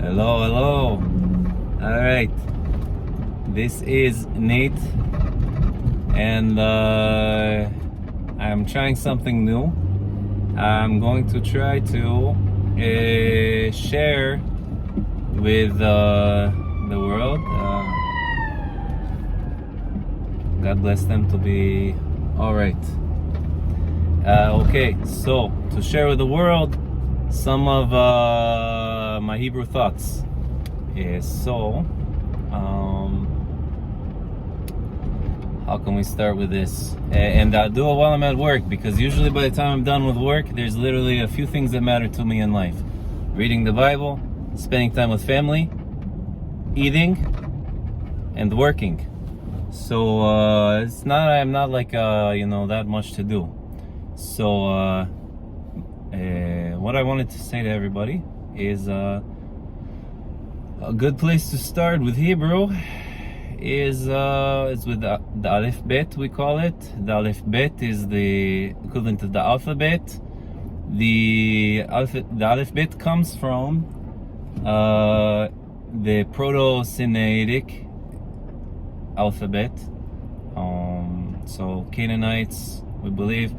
Hello, hello. All right. This is Nate, and I'm trying something new. I'm going to try to share with the world. God bless them to be all right. Okay, so to share with the world some of my Hebrew thoughts. How can we start with this? And I'll do it while I'm at work, because usually by the time I'm done with work, there's literally a few things that matter to me in life: reading the Bible, spending time with family, eating, and working. So I'm not like that much to do. So what I wanted to say to everybody is a good place to start with Hebrew is with the Alef Bet, we call it. The Alef Bet is the equivalent of the alphabet. The Alef Bet comes from the Proto-Sinaitic alphabet. So Canaanites, we believe.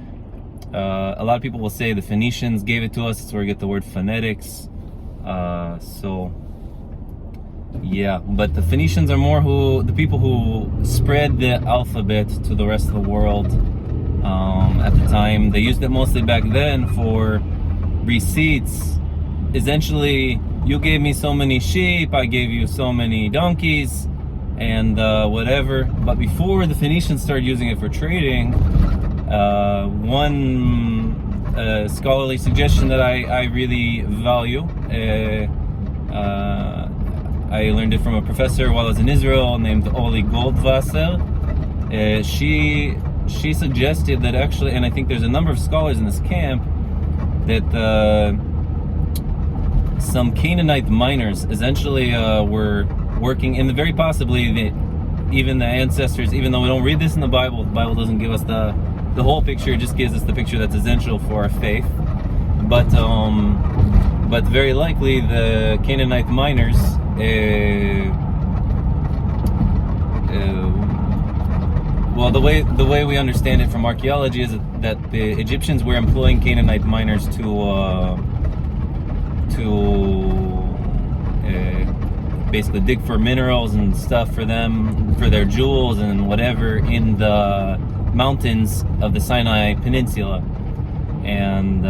A lot of people will say the Phoenicians gave it to us. It's where we get the word phonetics. But the Phoenicians are more the people who spread the alphabet to the rest of the world at the time. They used it mostly back then for receipts. Essentially, you gave me so many sheep, I gave you so many donkeys, and whatever. But before the Phoenicians started using it for trading, one scholarly suggestion that I really value, I learned it from a professor while I was in Israel named Oli Goldwasser. She suggested that actually, and I think there's a number of scholars in this camp, that some Canaanite miners essentially were working, and very possibly even the ancestors, even though we don't read this in the Bible doesn't give us the whole picture, it just gives us the picture that's essential for our faith. But very likely the Canaanite miners, the way we understand it from archaeology is that the Egyptians were employing Canaanite miners to basically dig for minerals and stuff for them, for their jewels and whatever, in the mountains of the Sinai Peninsula. And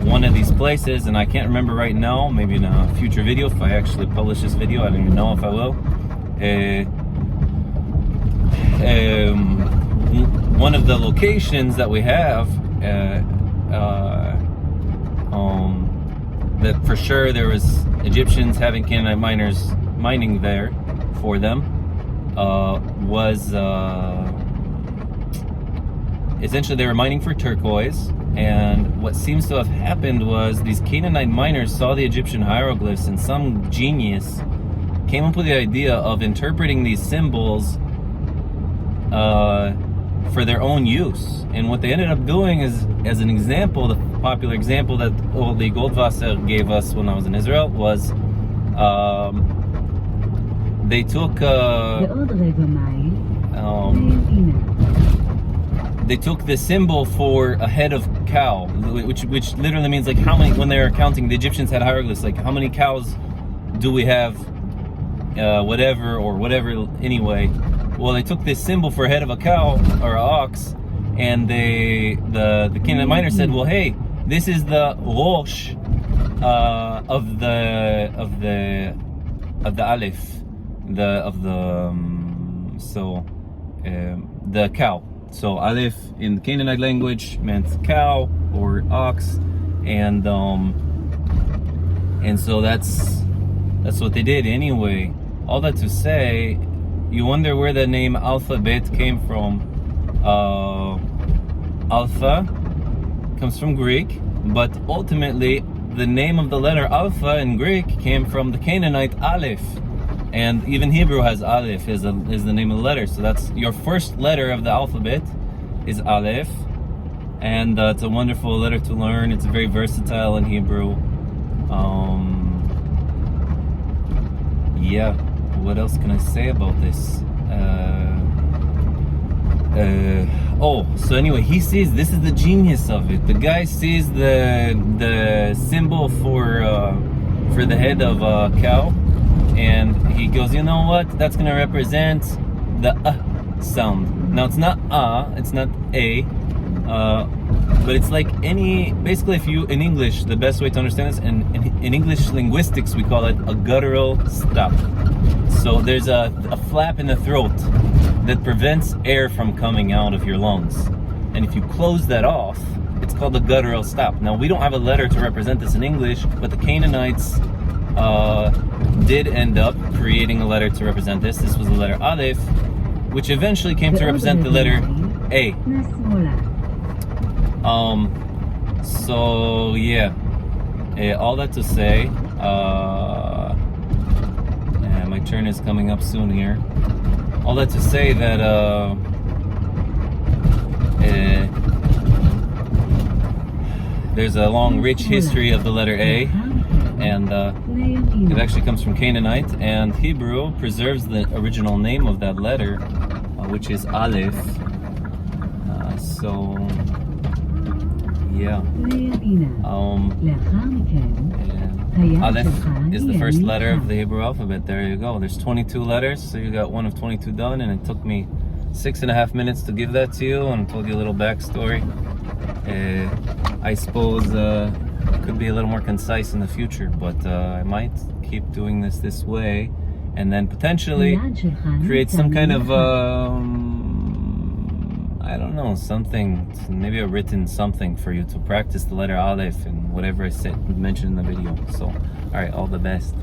one of these places, and I can't remember right now, maybe in a future video, if I actually publish this video, I don't even know if I will. One of the locations that we have, that for sure there was Egyptians having Canaanite miners mining there for them, was essentially they were mining for turquoise. And what seems to have happened was these Canaanite miners saw the Egyptian hieroglyphs, and some genius came up with the idea of interpreting these symbols for their own use. And what they ended up doing is, as an example, the popular example that Oli Goldwasser gave us when I was in Israel was they took they took the symbol for a head of cow, which literally means like how many, when they were counting, the Egyptians had hieroglyphs, like how many cows do we have, whatever anyway. Well, they took this symbol for a head of a cow or an ox, and the Canaanite miner said, well, hey, this is the rosh of the Alef, the cow. So Alef in the Canaanite language meant cow or ox, and so that's what they did anyway. All that to say, you wonder where the name alphabet came from. Alpha comes from Greek, but ultimately the name of the letter alpha in Greek came from the Canaanite Alef. And even Hebrew has Alef is the name of the letter. So that's your first letter of the alphabet is Alef. And it's a wonderful letter to learn. It's very versatile in Hebrew. yeah, what else can I say about this? So anyway, he sees, this is the genius of it. The guy sees the symbol for the head of a cow, and he goes, you know what? That's gonna represent the sound. Now it's not it's not a, but it's like any, basically if you, in English, the best way to understand this, and in English linguistics we call it a guttural stop. So there's a flap in the throat that prevents air from coming out of your lungs. And if you close that off, it's called a guttural stop. Now we don't have a letter to represent this in English, but the Canaanites did end up creating a letter to represent this. This was the letter Alef, which eventually came to represent the letter A. So yeah, all that to say, my turn is coming up soon here. All that to say that there's a long, rich history of the letter A, and it actually comes from Canaanite, and Hebrew preserves the original name of that letter, which is Alef. So yeah, Alef is the first letter of the Hebrew alphabet. There you go. There's 22 letters, so you got one of 22 done, and it took me 6.5 minutes to give that to you, and I told you a little backstory. I suppose it could be a little more concise in the future, but I might keep doing this way, and then potentially create some kind of I don't know, something, maybe a written something for you to practice the letter Alef and whatever I said, mentioned in the video. So, alright, all the best.